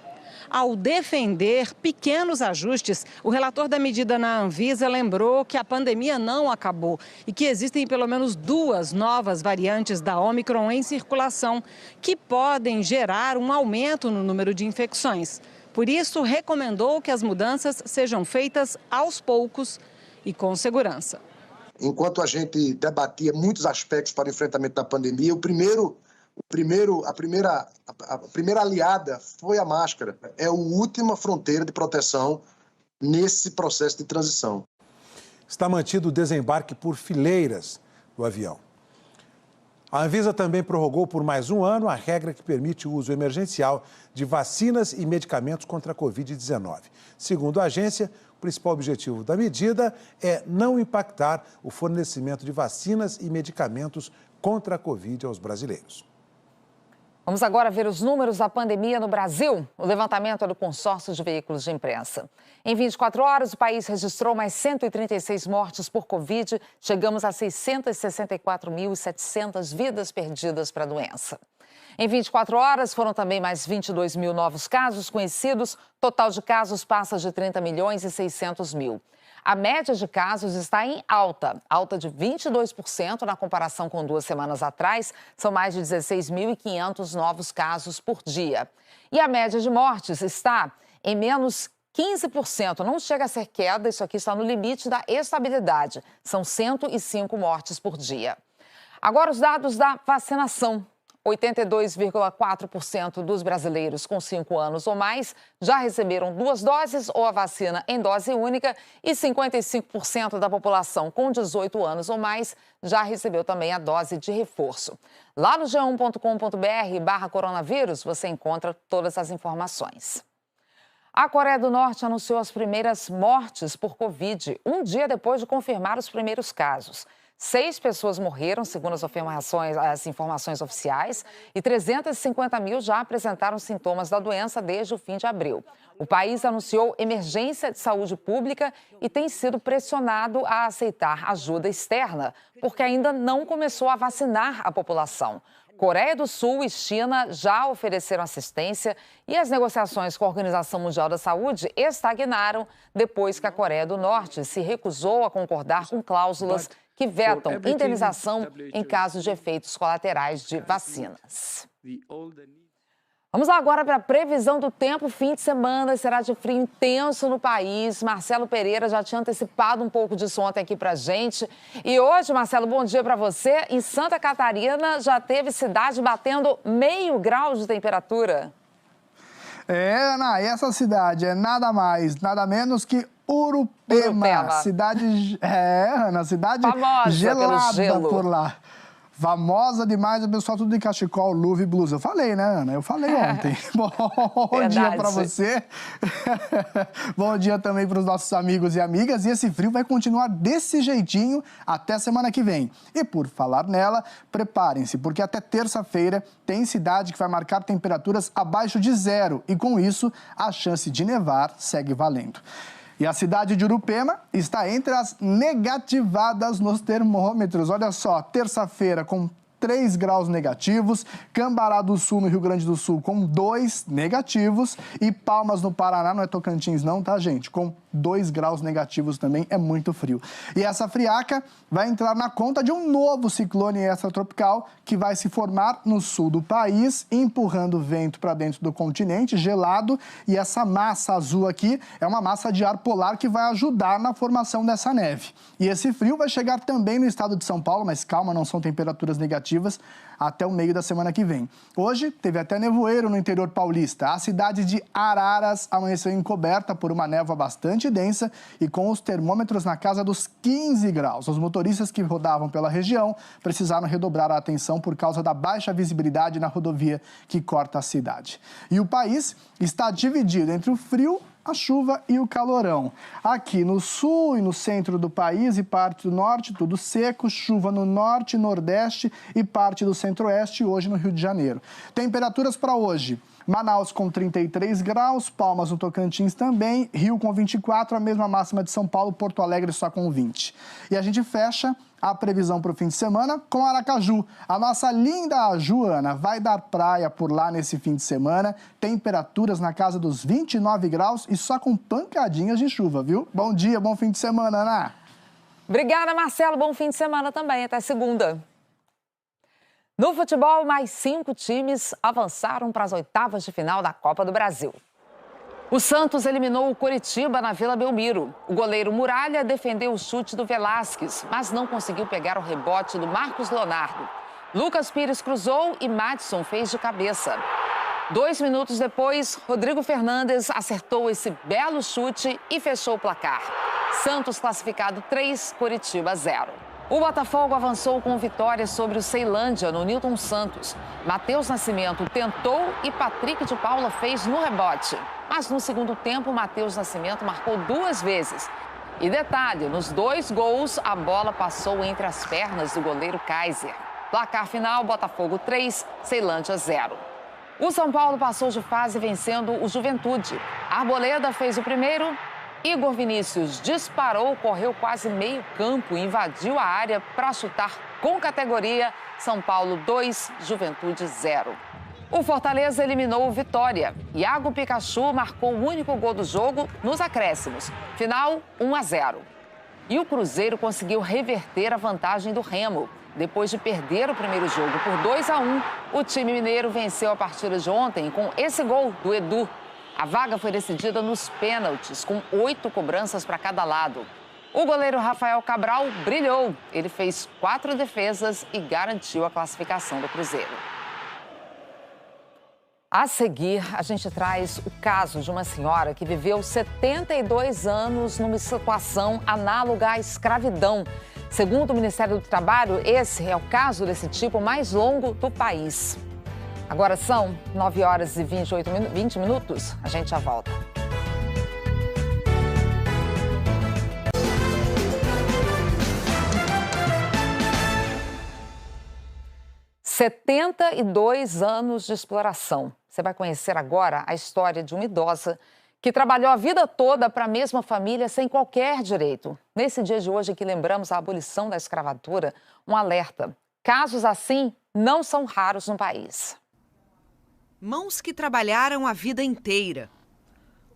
[SPEAKER 10] Ao defender pequenos ajustes, o relator da medida na Anvisa lembrou que a pandemia não acabou e que existem pelo menos 2 novas variantes da Omicron em circulação que podem gerar um aumento no número de infecções. Por isso, recomendou que as mudanças sejam feitas aos poucos e com segurança.
[SPEAKER 14] Enquanto a gente debatia muitos aspectos para o enfrentamento da pandemia, a primeira aliada foi a máscara. É a última fronteira de proteção nesse processo de transição.
[SPEAKER 11] Está mantido o desembarque por fileiras do avião. A Anvisa também prorrogou por mais 1 ano a regra que permite o uso emergencial de vacinas e medicamentos contra a Covid-19. Segundo a agência, o principal objetivo da medida é não impactar o fornecimento de vacinas e medicamentos contra a Covid aos brasileiros.
[SPEAKER 1] Vamos agora ver os números da pandemia no Brasil. O levantamento é do consórcio de veículos de imprensa. Em 24 horas, o país registrou mais 136 mortes por Covid. Chegamos a 664.700 vidas perdidas para a doença. Em 24 horas, foram também mais 22 mil novos casos conhecidos. Total de casos passa de 30.600.000. A média de casos está em alta de 22% na comparação com 2 semanas atrás. São mais de 16.500 novos casos por dia. E a média de mortes está em menos 15%. Não chega a ser queda, isso aqui está no limite da estabilidade. São 105 mortes por dia. Agora os dados da vacinação. 82,4% dos brasileiros com 5 anos ou mais já receberam 2 doses ou a vacina em dose única e 55% da população com 18 anos ou mais já recebeu também a dose de reforço. Lá no g1.com.br/coronavírus você encontra todas as informações. A Coreia do Norte anunciou as primeiras mortes por Covid, um dia depois de confirmar os primeiros casos. 6 pessoas morreram, segundo as informações oficiais, e 350 mil já apresentaram sintomas da doença desde o fim de abril. O país anunciou emergência de saúde pública e tem sido pressionado a aceitar ajuda externa, porque ainda não começou a vacinar a população. Coreia do Sul e China já ofereceram assistência e as negociações com a Organização Mundial da Saúde estagnaram depois que a Coreia do Norte se recusou a concordar com cláusulas que vetam indenização em caso de efeitos colaterais de vacinas. Vamos lá agora para a previsão do tempo. Fim de semana será de frio intenso no país. Marcelo Pereira já tinha antecipado um pouco disso ontem aqui para a gente. E hoje, Marcelo, bom dia para você. Em Santa Catarina já teve cidade batendo meio grau de temperatura.
[SPEAKER 15] Ana, essa cidade é nada mais, nada menos que Urupema. Cidade, Ana, cidade famosa gelada por lá. Famosa demais, o pessoal tudo de cachecol, luva e blusa. Eu falei, né, Ana? Eu falei ontem. Bom dia para você. Bom dia também para os nossos amigos e amigas. E esse frio vai continuar desse jeitinho até semana que vem. E por falar nela, preparem-se, porque até terça-feira tem cidade que vai marcar temperaturas abaixo de 0. E com isso, a chance de nevar segue valendo. E a cidade de Urupema está entre as negativadas nos termômetros. Olha só, terça-feira com 3 graus negativos, Cambará do Sul, no Rio Grande do Sul, com 2 negativos e Palmas, no Paraná, não é Tocantins não, tá, gente? Com 2 graus negativos também, é muito frio. E essa friaca vai entrar na conta de um novo ciclone extratropical que vai se formar no sul do país, empurrando vento para dentro do continente, gelado, e essa massa azul aqui é uma massa de ar polar que vai ajudar na formação dessa neve. E esse frio vai chegar também no estado de São Paulo, mas calma, não são temperaturas negativas, até o meio da semana que vem. Hoje, teve até nevoeiro no interior paulista. A cidade de Araras amanheceu encoberta por uma névoa bastante densa e com os termômetros na casa dos 15 graus. Os motoristas que rodavam pela região precisaram redobrar a atenção por causa da baixa visibilidade na rodovia que corta a cidade. E o país está dividido entre o frio, a chuva e o calorão. Aqui no sul e no centro do país e parte do norte, tudo seco, chuva no norte, nordeste e parte do centro-oeste, hoje no Rio de Janeiro. Temperaturas para hoje: Manaus com 33 graus, Palmas no Tocantins também, Rio com 24, a mesma máxima de São Paulo, Porto Alegre só com 20. E a gente fecha a previsão para o fim de semana com Aracaju. A nossa linda Joana vai dar praia por lá nesse fim de semana. Temperaturas na casa dos 29 graus e só com pancadinhas de chuva, viu? Bom dia, bom fim de semana, Ana.
[SPEAKER 1] Obrigada, Marcelo. Bom fim de semana também. Até segunda. No futebol, mais 5 times avançaram para as oitavas de final da Copa do Brasil. O Santos eliminou o Coritiba na Vila Belmiro. O goleiro Muralha defendeu o chute do Velasquez, mas não conseguiu pegar o rebote do Marcos Leonardo. Lucas Pires cruzou e Madison fez de cabeça. 2 minutos depois, Rodrigo Fernandes acertou esse belo chute e fechou o placar. Santos classificado 3, Coritiba 0. O Botafogo avançou com vitória sobre o Ceilândia no Newton Santos. Matheus Nascimento tentou e Patrick de Paula fez no rebote. Mas no segundo tempo, Matheus Nascimento marcou 2 vezes. E detalhe, nos 2 gols, a bola passou entre as pernas do goleiro Kaiser. Placar final, Botafogo 3, Ceilândia 0. O São Paulo passou de fase vencendo o Juventude. Arboleda fez o primeiro. Igor Vinícius disparou, correu quase meio campo e invadiu a área para chutar com categoria. São Paulo 2, Juventude 0. O Fortaleza eliminou o Vitória. Iago Pikachu marcou o único gol do jogo nos acréscimos. Final 1-0. E o Cruzeiro conseguiu reverter a vantagem do Remo. Depois de perder o primeiro jogo por 2-1, o time mineiro venceu a partida de ontem com esse gol do Edu. A vaga foi decidida nos pênaltis, com 8 cobranças para cada lado. O goleiro Rafael Cabral brilhou. Ele fez 4 defesas e garantiu a classificação do Cruzeiro. A seguir, a gente traz o caso de uma senhora que viveu 72 anos numa situação análoga à escravidão. Segundo o Ministério do Trabalho, esse é o caso desse tipo mais longo do país. Agora são 9 horas e 20 minutos. A gente já volta. – 72 anos de exploração. Você vai conhecer agora a história de uma idosa que trabalhou a vida toda para a mesma família sem qualquer direito. Nesse dia de hoje que lembramos a abolição da escravatura, um alerta. Casos assim não são raros no país.
[SPEAKER 3] Mãos que trabalharam a vida inteira.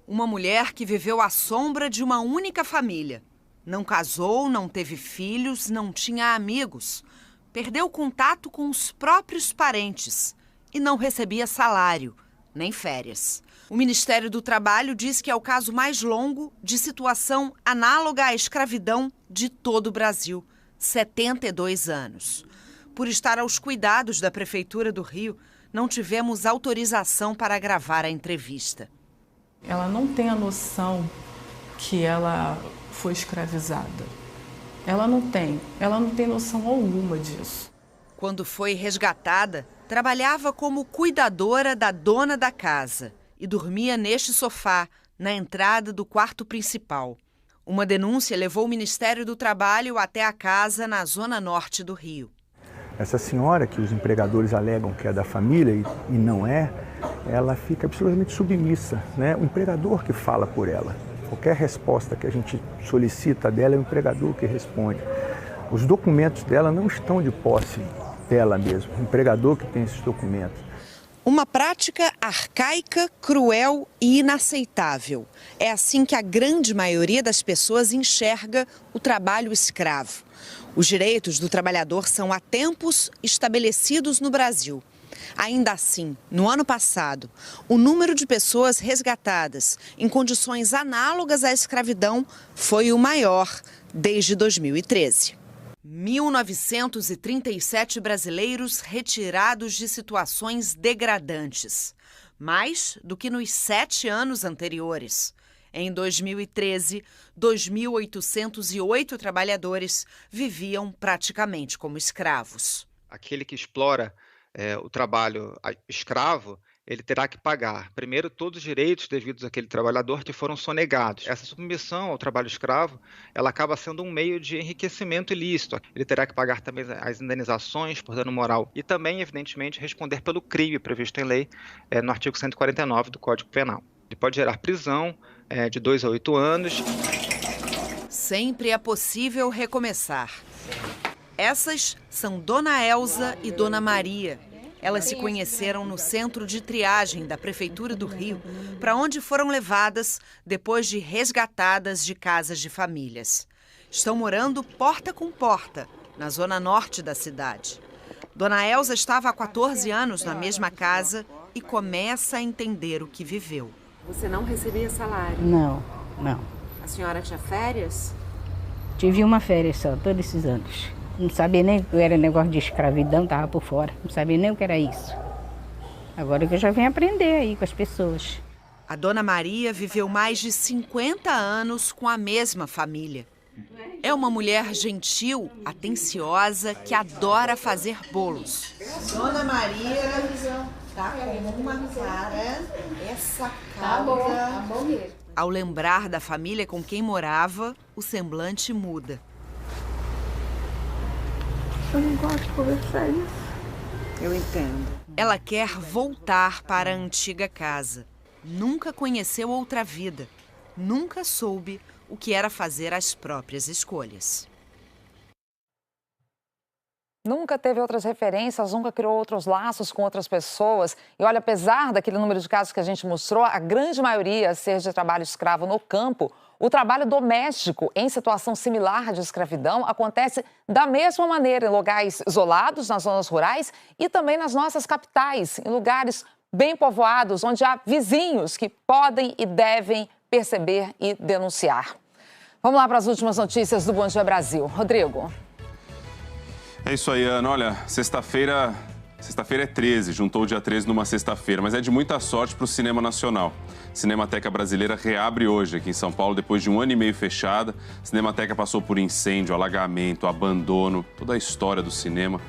[SPEAKER 3] Uma mulher que viveu à sombra de uma única família. Não casou, não teve filhos, não tinha amigos. Perdeu contato com os próprios parentes e não recebia salário, nem férias. O Ministério do Trabalho diz que é o caso mais longo de situação análoga à escravidão de todo o Brasil. 72 anos. Por estar aos cuidados da Prefeitura do Rio, não tivemos autorização para gravar a entrevista.
[SPEAKER 16] Ela não tem a noção que ela foi escravizada. Ela não tem noção alguma disso.
[SPEAKER 3] Quando foi resgatada, trabalhava como cuidadora da dona da casa e dormia neste sofá, na entrada do quarto principal. Uma denúncia levou o Ministério do Trabalho até a casa na zona norte do Rio.
[SPEAKER 17] Essa senhora, que os empregadores alegam que é da família e não é, ela fica absolutamente submissa, né? O empregador que fala por ela. Qualquer resposta que a gente solicita dela é o empregador que responde. Os documentos dela não estão de posse tutela mesmo, o empregador que tem esses documentos.
[SPEAKER 3] Uma prática arcaica, cruel e inaceitável. É assim que a grande maioria das pessoas enxerga o trabalho escravo. Os direitos do trabalhador são há tempos estabelecidos no Brasil. Ainda assim, no ano passado, o número de pessoas resgatadas em condições análogas à escravidão foi o maior desde 2013. 1.937 brasileiros retirados de situações degradantes, mais do que nos 7 anos anteriores. Em 2013, 2.808 trabalhadores viviam praticamente como escravos.
[SPEAKER 2] Aquele que explora o trabalho escravo, ele terá que pagar, primeiro, todos os direitos devidos àquele trabalhador que foram sonegados. Essa submissão ao trabalho escravo, ela acaba sendo um meio de enriquecimento ilícito. Ele terá que pagar também as indenizações por dano moral e também, evidentemente, responder pelo crime previsto em lei no artigo 149 do Código Penal. Ele pode gerar prisão de 2 a 8 anos.
[SPEAKER 3] Sempre é possível recomeçar. Essas são Dona Elza e Dona Maria. Elas se conheceram no centro de triagem da Prefeitura do Rio, para onde foram levadas depois de resgatadas de casas de famílias. Estão morando porta com porta, na zona norte da cidade. Dona Elza estava há 14 anos na mesma casa e começa a entender o que viveu.
[SPEAKER 6] Você não recebia salário?
[SPEAKER 18] Não.
[SPEAKER 6] A senhora tinha férias?
[SPEAKER 18] Tive uma férias só, todos esses anos. Não sabia nem o que era negócio de escravidão, estava por fora. Não sabia nem o que era isso. Agora que eu já venho aprender aí com as pessoas.
[SPEAKER 3] A Dona Maria viveu mais de 50 anos com a mesma família. É uma mulher gentil, atenciosa, que adora fazer bolos. Dona Maria tá com uma cara, essa cara...
[SPEAKER 6] Tá bom mesmo.
[SPEAKER 3] Ao lembrar da família com quem morava, o semblante muda.
[SPEAKER 18] Eu não gosto de conversar isso.
[SPEAKER 6] Eu entendo.
[SPEAKER 3] Ela quer voltar para a antiga casa. Nunca conheceu outra vida. Nunca soube o que era fazer as próprias escolhas.
[SPEAKER 1] Nunca teve outras referências, nunca criou outros laços com outras pessoas. E olha, apesar daquele número de casos que a gente mostrou, a grande maioria ser de trabalho escravo no campo, o trabalho doméstico em situação similar de escravidão acontece da mesma maneira em lugares isolados, nas zonas rurais e também nas nossas capitais, em lugares bem povoados, onde há vizinhos que podem e devem perceber e denunciar. Vamos lá para as últimas notícias do Bom Dia Brasil. Rodrigo.
[SPEAKER 19] É isso aí, Ana. Olha, sexta-feira é 13, juntou o dia 13 numa sexta-feira, mas é de muita sorte para o cinema nacional. Cinemateca Brasileira reabre hoje aqui em São Paulo, depois de 1 ano e meio fechada. A Cinemateca passou por incêndio, alagamento, abandono, toda a história do cinema.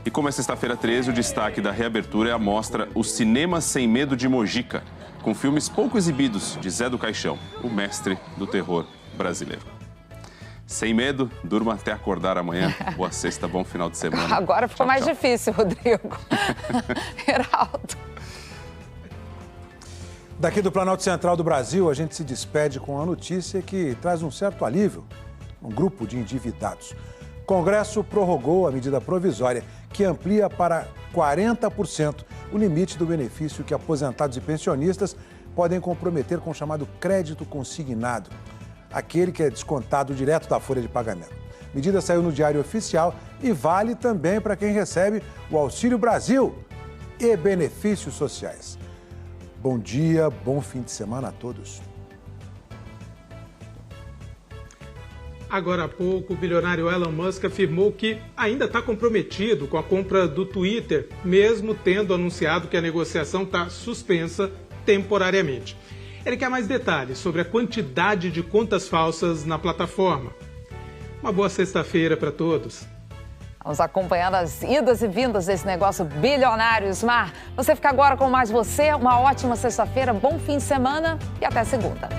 [SPEAKER 19] E como é sexta-feira 13, o destaque da reabertura é a mostra O Cinema Sem Medo de Mojica, com filmes pouco exibidos de Zé do Caixão, o mestre do terror brasileiro. Sem medo, durma até acordar amanhã. Boa sexta, bom final de semana.
[SPEAKER 1] Agora ficou mais difícil, Rodrigo. Heraldo.
[SPEAKER 11] Daqui do Planalto Central do Brasil, a gente se despede com a notícia que traz um certo alívio. Um grupo de endividados. O Congresso prorrogou a medida provisória que amplia para 40% o limite do benefício que aposentados e pensionistas podem comprometer com o chamado crédito consignado, aquele que é descontado direto da folha de pagamento. A medida saiu no Diário Oficial e vale também para quem recebe o Auxílio Brasil e benefícios sociais. Bom dia, bom fim de semana a todos.
[SPEAKER 20] Agora há pouco, o bilionário Elon Musk afirmou que ainda está comprometido com a compra do Twitter, mesmo tendo anunciado que a negociação está suspensa temporariamente. Ele quer mais detalhes sobre a quantidade de contas falsas na plataforma. Uma boa sexta-feira para todos.
[SPEAKER 1] Vamos acompanhando as idas e vindas desse negócio bilionário, Ismar. Você fica agora com Mais Você. Uma ótima sexta-feira, bom fim de semana e até segunda.